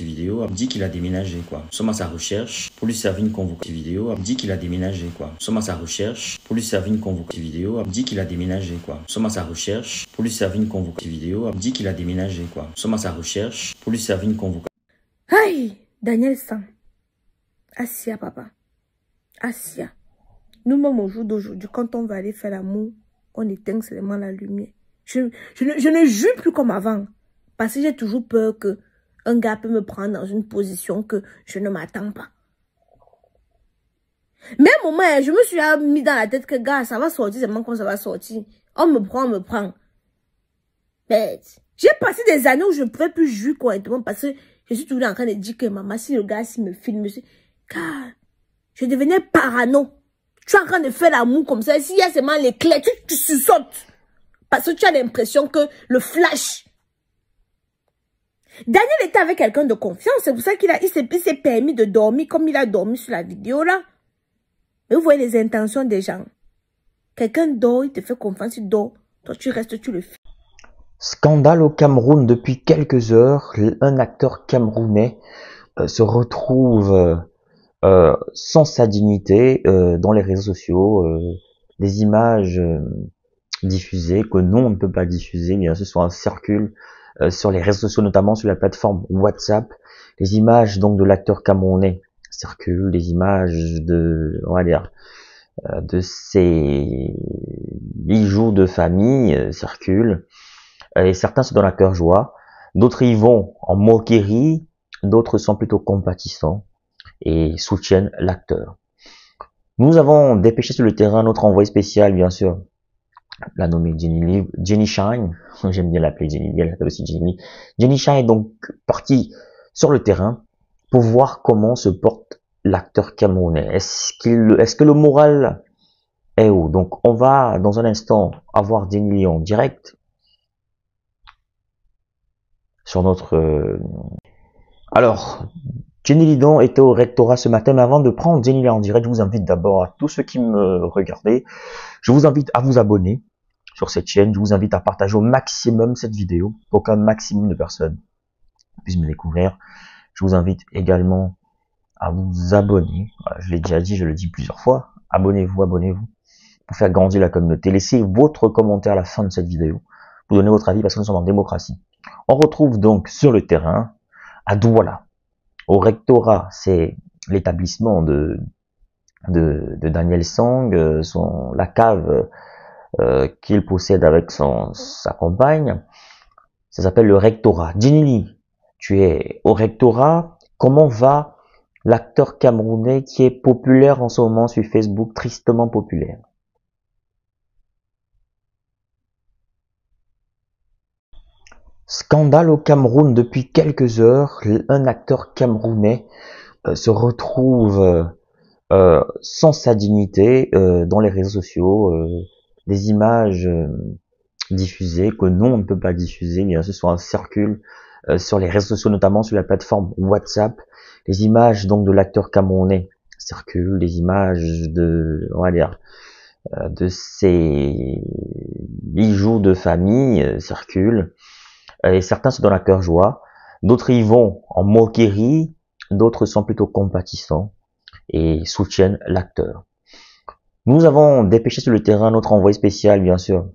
vidéo dit qu'il a déménagé quoi. Nous sommes à sa recherche pour lui servir une convocation vidéo dit qu'il a déménagé quoi. Nous sommes à sa recherche pour lui servir une convocation vidéo dit qu'il a déménagé quoi. Nous sommes à sa recherche pour lui servir une convocation vidéo dit qu'il a déménagé quoi. Nous sommes à sa recherche pour lui servir une convocation. Aïe, Daniel San. Assia, papa. Assia. Nous-mêmes, au jour d'aujourd'hui, quand on va aller faire l'amour, on éteint seulement la lumière. Je ne jure plus comme avant. Parce que j'ai toujours peur que un gars peut me prendre dans une position que je ne m'attends pas. Mais à un moment, je me suis mis dans la tête que, gars, ça va sortir seulement quand ça va sortir. On me prend. Mais j'ai passé des années où je ne pouvais plus jouer correctement parce que je suis toujours en train de dire que maman, si le gars s'il me filme, car je devenais parano. Tu es en train de faire l'amour comme ça. S'il y a seulement les clés, tu sautes. Parce que tu as l'impression que le flash. Daniel était avec quelqu'un de confiance. C'est pour ça qu'il s'est permis de dormir comme il a dormi sur la vidéo là. Mais vous voyez les intentions des gens. Quelqu'un dort, il te fait confiance, il dort. Toi, tu restes, tu le fais. Scandale au Cameroun. Depuis quelques heures, un acteur camerounais se retrouve sans sa dignité dans les réseaux sociaux. Des images diffusées que non, on ne peut pas diffuser, bien ce soit circule sur les réseaux sociaux, notamment sur la plateforme WhatsApp. Les images donc de l'acteur camerounais circulent, les images de, on va dire, de ses bijoux de famille circulent. Et certains se donnent à cœur joie, d'autres y vont en moquerie, d'autres sont plutôt compatissants et soutiennent l'acteur. Nous avons dépêché sur le terrain notre envoyé spécial, bien sûr, la nommée Jenny Shine, j'aime bien l'appeler Jenny, elle s'appelle aussi Jenny. Jenny Shine est donc partie sur le terrain pour voir comment se porte l'acteur camerounais. Est-ce que le moral est haut? Donc on va dans un instant avoir Jenny en direct sur notre... Alors, Jenny Lidon était au rectorat ce matin, mais avant de prendre Jenny en direct, je vous invite d'abord à tous ceux qui me regardent, je vous invite à vous abonner sur cette chaîne, je vous invite à partager au maximum cette vidéo pour qu'un maximum de personnes puissent me découvrir. Je vous invite également à vous abonner, je l'ai déjà dit, je le dis plusieurs fois, abonnez-vous, pour faire grandir la communauté. Laissez votre commentaire à la fin de cette vidéo pour donner votre avis parce que nous sommes en démocratie. On retrouve donc sur le terrain à Douala, au rectorat, c'est l'établissement de Daniel Sang, la cave qu'il possède avec sa compagne, ça s'appelle le rectorat. Jenny, tu es au rectorat, comment va l'acteur camerounais qui est populaire en ce moment sur Facebook, tristement populaire? Scandale au Cameroun. Depuis quelques heures, un acteur camerounais se retrouve sans sa dignité dans les réseaux sociaux. Des images diffusées que non, on ne peut pas diffuser, bien ce soit circulent sur les réseaux sociaux, notamment sur la plateforme WhatsApp. Les images donc de l'acteur camerounais circulent, les images de, on va dire, de ses bijoux de famille circulent. Et certains se donnent à cœur joie, d'autres y vont en moquerie, d'autres sont plutôt compatissants et soutiennent l'acteur. Nous avons dépêché sur le terrain notre envoyé spécial, bien sûr,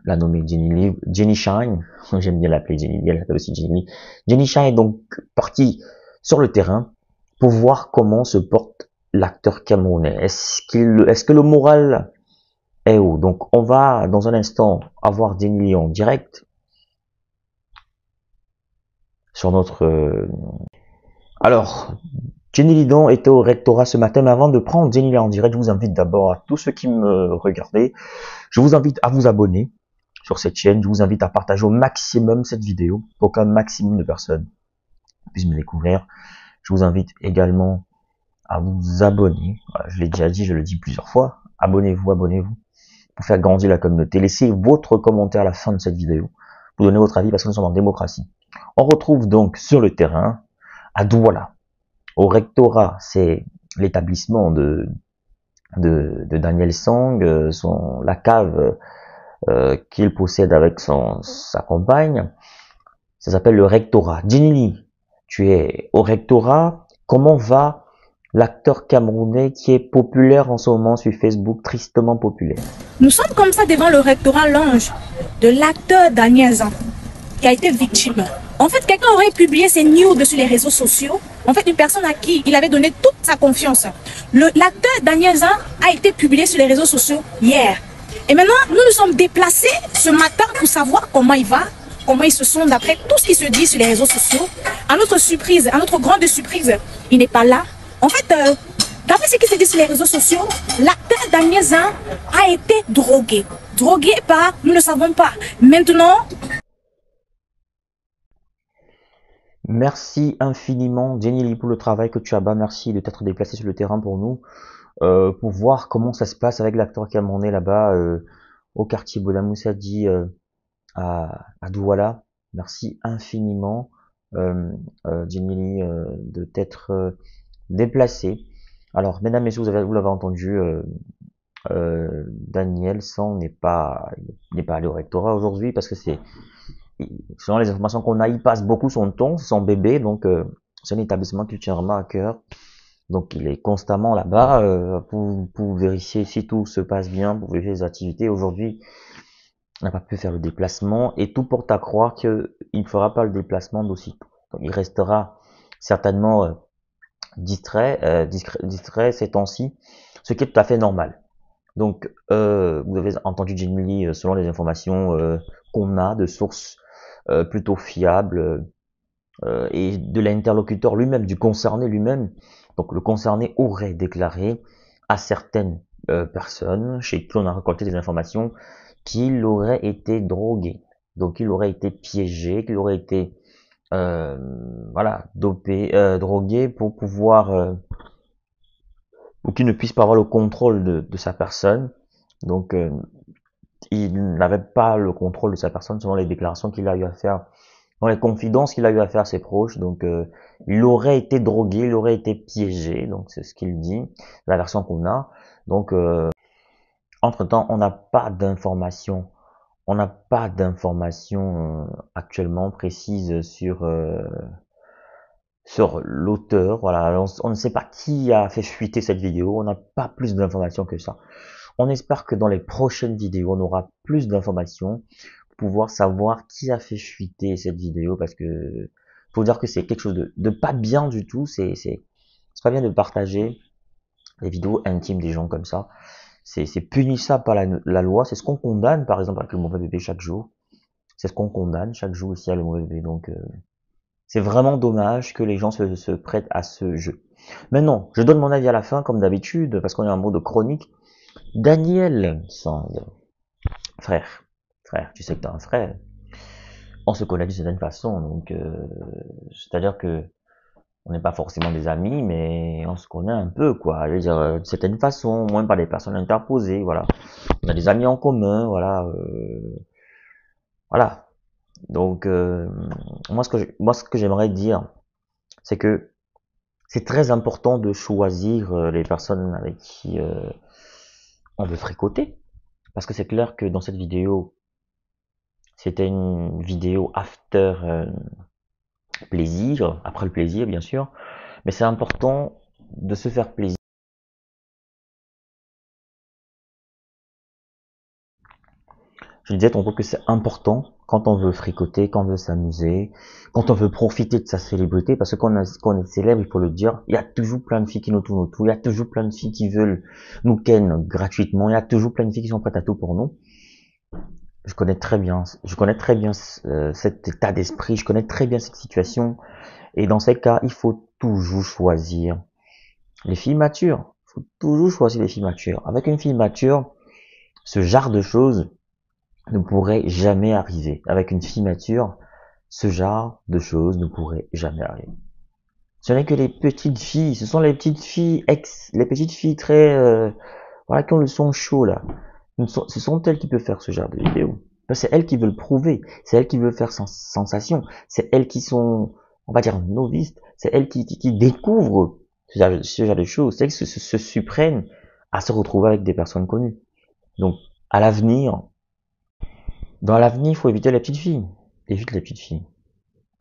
la nommée Jenny Shine, j'aime bien l'appeler Jenny, elle s'appelle aussi Jenny. Jenny Shine est donc partie sur le terrain pour voir comment se porte l'acteur camerounais. Est-ce que le moral est haut? Donc on va dans un instant avoir Jenny en direct sur notre... Alors, Jenny Lidon était au rectorat ce matin, mais avant de prendre Jenny en direct, je vous invite d'abord à tous ceux qui me regardent, je vous invite à vous abonner sur cette chaîne, je vous invite à partager au maximum cette vidéo pour qu'un maximum de personnes puissent me découvrir. Je vous invite également à vous abonner, je l'ai déjà dit, je le dis plusieurs fois, abonnez-vous, pour faire grandir la communauté. Laissez votre commentaire à la fin de cette vidéo pour donner votre avis parce que nous sommes en démocratie. On retrouve donc sur le terrain à Douala, au rectorat, c'est l'établissement de Daniel Sang, la cave qu'il possède avec sa compagne, ça s'appelle le rectorat. Jenny, Tu es au rectorat. Comment va l'acteur camerounais qui est populaire en ce moment sur Facebook, tristement populaire? Nous sommes comme ça devant le rectorat Lange de l'acteur Daniel Zan, qui a été victime. En fait, quelqu'un aurait publié ses nudes sur les réseaux sociaux. En fait, une personne à qui il avait donné toute sa confiance. L'acteur Daniel Zan a été publié sur les réseaux sociaux hier. Et maintenant, nous nous sommes déplacés ce matin pour savoir comment il va, comment ils se sont d'après tout ce qui se dit sur les réseaux sociaux. À notre surprise, à notre grande surprise, il n'est pas là. En fait, d'après ce qui se dit sur les réseaux sociaux, l'acteur Daniel Zan a été drogué. Drogué par, nous ne savons pas. Maintenant... Merci infiniment, Jenny Lee, pour le travail que tu as bas. Merci de t'être déplacé sur le terrain pour nous, pour voir comment ça se passe avec l'acteur camerounais là-bas, au quartier Bodamoussadi, à Douala. Merci infiniment, Jenny Lee, de t'être déplacé. Alors, mesdames, messieurs, vous l'avez entendu, Daniel San n'est pas allé au rectorat aujourd'hui parce que selon les informations qu'on a, il passe beaucoup son temps, c'est son bébé, donc c'est un établissement qui tient vraiment à cœur. Donc il est constamment là-bas pour vérifier si tout se passe bien, pour vérifier les activités. Aujourd'hui, il n'a pas pu faire le déplacement et tout porte à croire qu'il ne fera pas le déplacement d'aussitôt. Donc il restera certainement distrait ces temps-ci, ce qui est tout à fait normal. Donc vous avez entendu Jenny Lee, selon les informations qu'on a de sources plutôt fiables et de l'interlocuteur lui-même, du concerné lui-même. Donc le concerné aurait déclaré à certaines personnes chez qui on a récolté des informations qu'il aurait été drogué, donc il aurait été piégé, qu'il aurait été voilà, dopé, drogué pour pouvoir pour qu'il ne puisse pas avoir le contrôle de sa personne. Donc il n'avait pas le contrôle de sa personne selon les déclarations qu'il a eu à faire, dans les confidences qu'il a eu à faire à ses proches. Donc il aurait été drogué, il aurait été piégé, donc c'est ce qu'il dit, la version qu'on a. Donc entre-temps, on n'a pas d'informations. On n'a pas d'informations actuellement précises sur l'auteur. Voilà, on ne sait pas qui a fait fuiter cette vidéo. On n'a pas plus d'informations que ça. On espère que dans les prochaines vidéos, on aura plus d'informations pour pouvoir savoir qui a fait fuiter cette vidéo, parce que faut dire que c'est quelque chose de pas bien du tout. C'est pas bien de partager les vidéos intimes des gens comme ça. C'est punissable par la loi. C'est ce qu'on condamne, par exemple, avec le mauvais bébé chaque jour. C'est ce qu'on condamne chaque jour ici à le mauvais bébé. Donc, c'est vraiment dommage que les gens se prêtent à ce jeu. Maintenant, je donne mon avis à la fin, comme d'habitude, parce qu'on est en mode chronique. Daniel Sand, frère, tu sais que t'as un frère. On se connaît d'une certaine façon, donc c'est-à-dire que on n'est pas forcément des amis, mais on se connaît un peu, quoi. Je veux dire, d'une certaine façon, moins par des personnes interposées, voilà. On a des amis en commun, voilà. Voilà. Donc, moi, ce que j'aimerais dire, c'est que c'est très important de choisir les personnes avec qui on veut fricoter. Parce que c'est clair que dans cette vidéo, c'était une vidéo after plaisir, après le plaisir, bien sûr. Mais c'est important de se faire plaisir. Je disais tantôt que c'est important quand on veut fricoter, quand on veut s'amuser, quand on veut profiter de sa célébrité, parce que quand on est célèbre, il faut le dire, il y a toujours plein de filles qui nous tournent autour, il y a toujours plein de filles qui veulent nous ken gratuitement, il y a toujours plein de filles qui sont prêtes à tout pour nous. Je connais très bien cet état d'esprit, je connais très bien cette situation, et dans ces cas, il faut toujours choisir les filles matures. Il faut toujours choisir les filles matures. Avec une fille mature, ce genre de choses ne pourrait jamais arriver. Avec une fille mature, ce genre de choses ne pourrait jamais arriver. Ce n'est que les petites filles, ce sont les petites filles les petites filles très, voilà, qui ont le son chaud là. Ce sont elles qui peuvent faire ce genre de vidéo. C'est elles qui veulent prouver, c'est elles qui veulent faire sensation, c'est elles qui sont, on va dire, novices, c'est elles qui découvrent ce genre de choses, c'est elles qui se surprennent à se retrouver avec des personnes connues. Donc, à l'avenir, dans l'avenir, il faut éviter les petites filles. Évite les petites filles.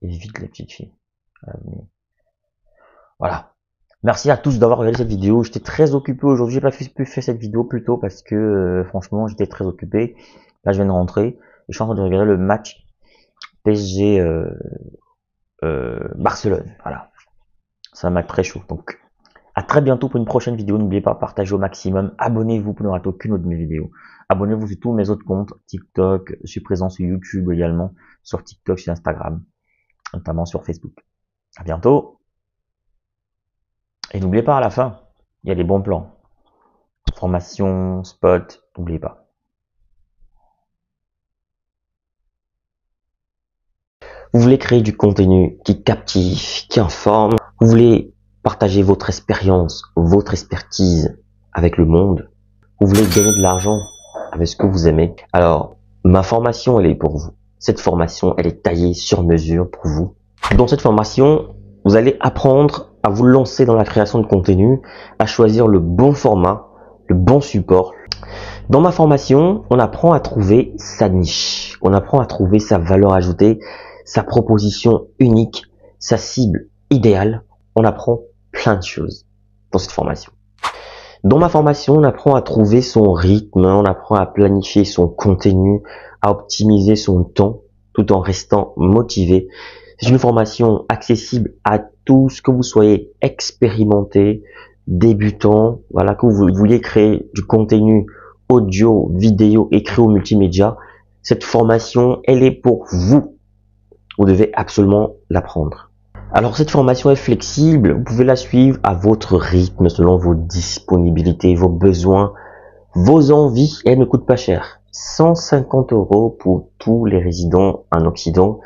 Évite les petites filles. Voilà. Merci à tous d'avoir regardé cette vidéo. J'étais très occupé aujourd'hui. J'ai pas pu faire cette vidéo plus tôt parce que franchement j'étais très occupé. Là je viens de rentrer et je suis en train de regarder le match PSG Barcelone. Voilà. C'est un match très chaud. Donc à très bientôt pour une prochaine vidéo. N'oubliez pas de partager au maximum. Abonnez-vous pour ne rater aucune autre de mes vidéos. Abonnez-vous sur tous mes autres comptes. TikTok. Je suis présent sur YouTube également. Sur TikTok, sur Instagram. Notamment sur Facebook. À bientôt. Et n'oubliez pas à la fin, il y a des bons plans. Formation, spot, n'oubliez pas. Vous voulez créer du contenu qui captive, qui informe. Vous voulez partager votre expérience, votre expertise avec le monde. Vous voulez gagner de l'argent avec ce que vous aimez. Alors, ma formation, elle est pour vous. Cette formation, elle est taillée sur mesure pour vous. Dans cette formation, vous allez apprendre à vous lancer dans la création de contenu, à choisir le bon format, le bon support. Dans ma formation, on apprend à trouver sa niche, on apprend à trouver sa valeur ajoutée, sa proposition unique, sa cible idéale. On apprend plein de choses dans cette formation. Dans ma formation, on apprend à trouver son rythme, on apprend à planifier son contenu, à optimiser son temps tout en restant motivé. C'est une formation accessible à tous, que vous soyez expérimenté, débutant, voilà, que vous vouliez créer du contenu audio, vidéo, écrit ou multimédia. Cette formation, elle est pour vous. Vous devez absolument l'apprendre. Alors cette formation est flexible, vous pouvez la suivre à votre rythme, selon vos disponibilités, vos besoins, vos envies. Elle ne coûte pas cher. 150 € pour tous les résidents en Occident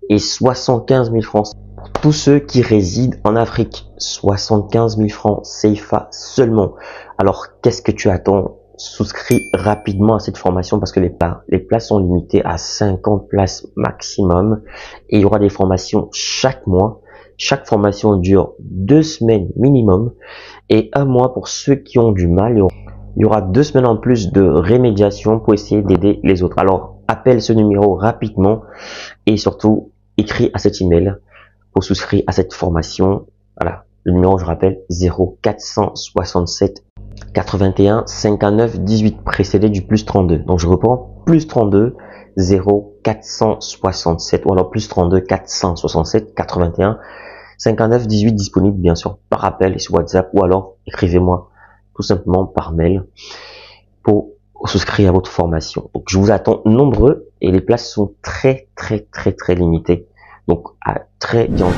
et 75 000 francs pour tous ceux qui résident en Afrique. 75 000 francs CFA seulement. Alors qu'est-ce que tu attends? Souscris rapidement à cette formation parce que les places sont limitées à 50 places maximum et il y aura des formations chaque mois. Chaque formation dure 2 semaines minimum et 1 mois pour ceux qui ont du mal. Il y aura 2 semaines en plus de rémédiation pour essayer d'aider les autres. Alors, appelle ce numéro rapidement et surtout, écris à cet email pour souscrire à cette formation. Voilà, le numéro, je rappelle, 0467 81 59 18, précédé du plus 32. Donc, je reprends, plus 32 0467 ou alors plus 32 467 81 59 18, disponible bien sûr par appel et sur WhatsApp ou alors écrivez-moi tout simplement par mail pour souscrire à votre formation. Donc je vous attends nombreux et les places sont très limitées. Donc à très bientôt.